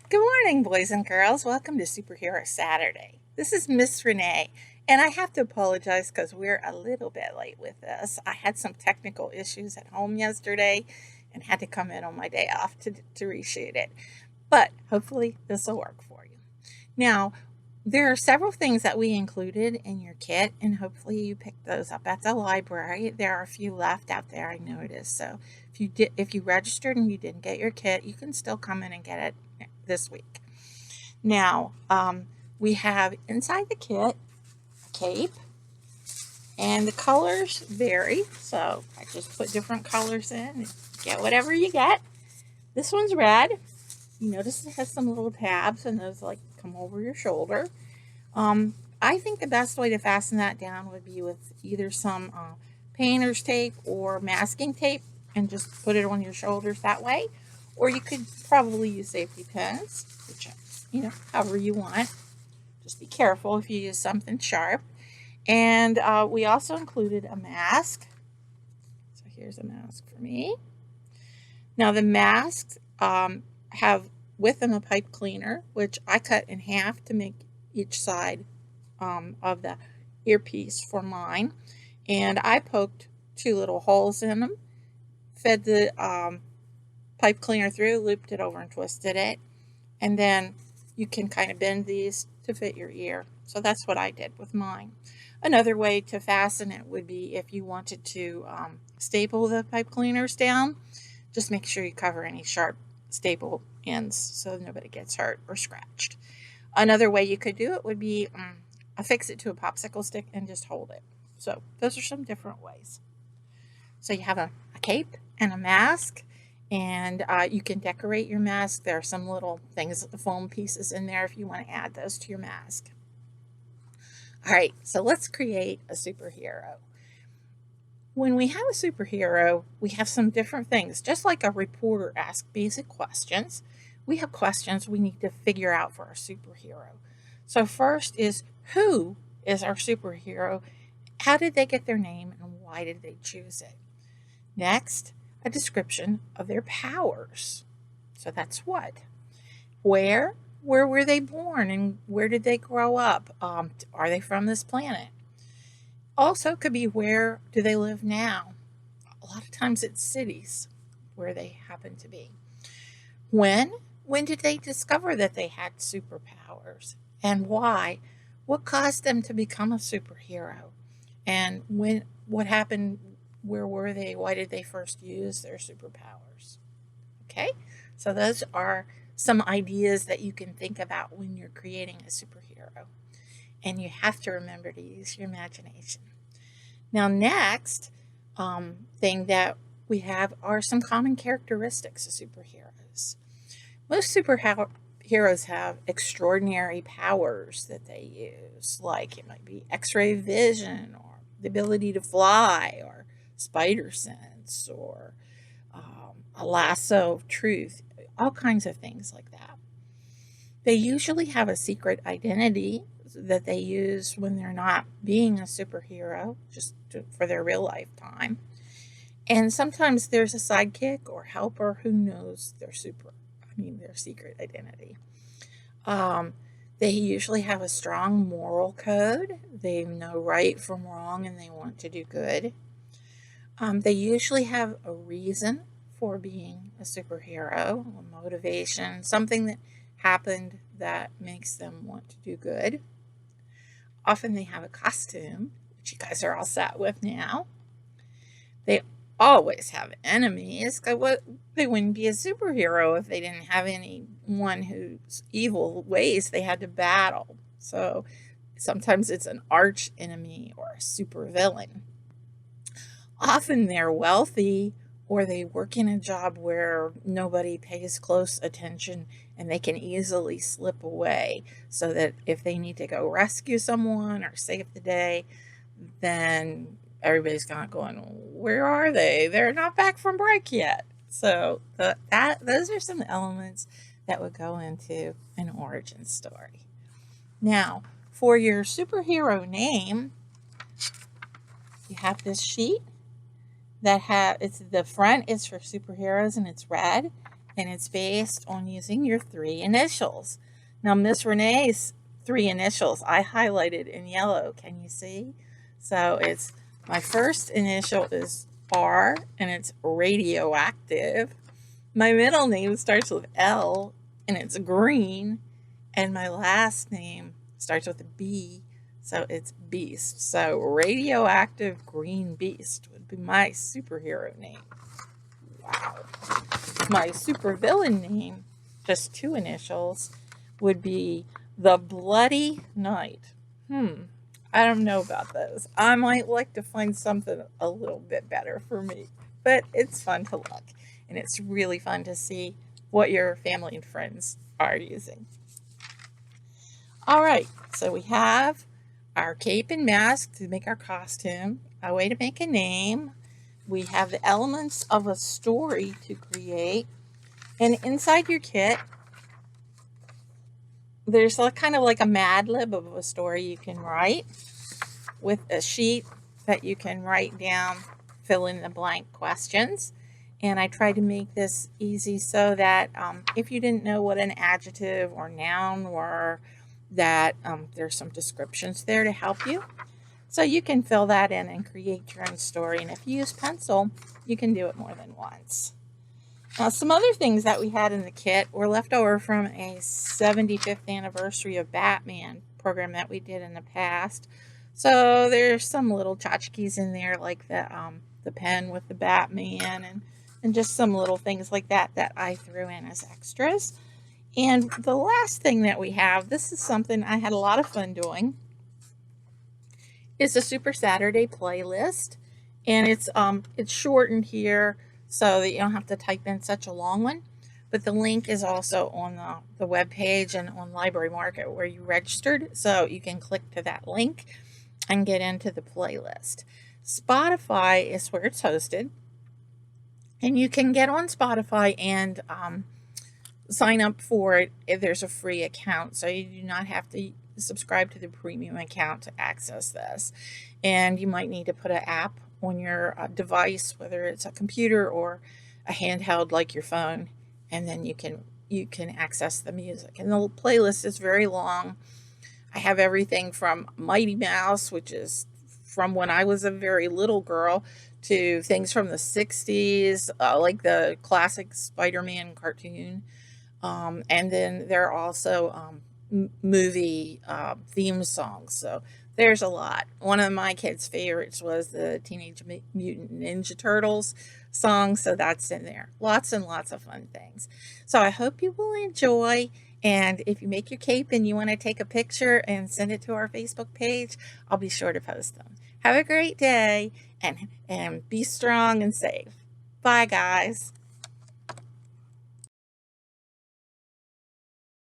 Good morning, boys and girls. Welcome to Superhero Saturday. This is Miss Renee, and I have to apologize because we're a little bit late with this. I had some technical issues at home yesterday and had to come in on my day off to reshoot it. But hopefully, this will work for you. Now, there are several things that we included in your kit, and hopefully, you picked those up at the library. There are a few left out there, I noticed. So, if you registered and you didn't get your kit, you can still come in and get it this week. Now, we have inside the kit a cape, and the colors vary. So I just put different colors in and get whatever you get. This one's red. You notice it has some little tabs, and those like come over your shoulder. I think the best way to fasten that down would be with either some painter's tape or masking tape and just put it on your shoulders that way. Or you could probably use safety pins, which, however you want. Just be careful if you use something sharp. And we also included a mask. So here's a mask for me. Now the masks have with them a pipe cleaner, which I cut in half to make each side of the earpiece for mine. And I poked 2 little holes in them, fed the pipe cleaner through, looped it over and twisted it. And then you can kind of bend these to fit your ear. So that's what I did with mine. Another way to fasten it would be if you wanted to staple the pipe cleaners down, just make sure you cover any sharp staple ends so nobody gets hurt or scratched. Another way you could do it would be affix it to a popsicle stick and just hold it. So those are some different ways. So you have a cape and a mask, and you can decorate your mask. There are some little things, foam pieces in there if you want to add those to your mask. All right, so let's create a superhero. When we have a superhero, we have some different things. Just like a reporter asks basic questions, we have questions we need to figure out for our superhero. So first is, who is our superhero? How did they get their name, and why did they choose it? Next, a description of their powers. So that's what. Where were they born, and where did they grow up? Are they from this planet? Also could be, where do they live now? A lot of times it's cities where they happen to be. When did they discover that they had superpowers, and why? What caused them to become a superhero? And what happened? Where were they? Why did they first use their superpowers? Okay, so those are some ideas that you can think about when you're creating a superhero. And you have to remember to use your imagination. Now, next thing that we have are some common characteristics of superheroes. Most superheroes have extraordinary powers that they use, like it might be X-ray vision, or the ability to fly, or spider sense, or a lasso of truth, all kinds of things like that. They usually have a secret identity that they use when they're not being a superhero, for their real lifetime. And sometimes there's a sidekick or helper who knows their secret identity. They usually have a strong moral code. They know right from wrong, and they want to do good. They usually have a reason for being a superhero, a motivation, something that happened that makes them want to do good. Often they have a costume, which you guys are all set with now. They always have enemies. They wouldn't be a superhero if they didn't have anyone whose evil ways they had to battle. So sometimes it's an arch enemy or a super villain. Often they're wealthy, or they work in a job where nobody pays close attention and they can easily slip away, so that if they need to go rescue someone or save the day, then everybody's kind of going, where are they? They're not back from break yet. So those are some elements that would go into an origin story. Now, for your superhero name, you have this sheet that the front is for superheroes, and it's red, and it's based on using your three initials. Now, Miss Renee's three initials I highlighted in yellow. Can you see? So it's my first initial is R, and it's radioactive. My middle name starts with L, and it's green. And my last name starts with a B, so it's Beast. So radioactive green beast would be my superhero name. Wow. My supervillain name, just two initials, would be the Bloody Knight. I don't know about those. I might like to find something a little bit better for me, but it's fun to look, and it's really fun to see what your family and friends are using. All right, so we have our cape and mask to make our costume, a way to make a name. We have the elements of a story to create. And inside your kit, there's kind of like a Mad Lib of a story you can write with a sheet that you can write down, fill in the blank questions. And I tried to make this easy so that if you didn't know what an adjective or noun were, that there's some descriptions there to help you. So you can fill that in and create your own story. And if you use pencil, you can do it more than once. Now, some other things that we had in the kit were left over from a 75th anniversary of Batman program that we did in the past. So there's some little tchotchkes in there, like the pen with the Batman and just some little things like that that I threw in as extras. And the last thing that we have, this is something I had a lot of fun doing, is a Super Saturday playlist. And it's shortened here so that you don't have to type in such a long one. But the link is also on the web page and on Library Market where you registered. So you can click to that link and get into the playlist. Spotify is where it's hosted. And you can get on Spotify and sign up for it if there's a free account. So you do not have to subscribe to the premium account to access this. And you might need to put an app on your device, whether it's a computer or a handheld like your phone, and then you can access the music. And the playlist is very long. I have everything from Mighty Mouse, which is from when I was a very little girl, to things from the 60s, like the classic Spider-Man cartoon. And then there are also movie theme songs. So there's a lot. One of my kids' favorites was the Teenage Mutant Ninja Turtles song, so that's in there. Lots and lots of fun things. So I hope you will enjoy. And if you make your cape and you want to take a picture and send it to our Facebook page, I'll be sure to post them. Have a great day and be strong and safe. Bye, guys.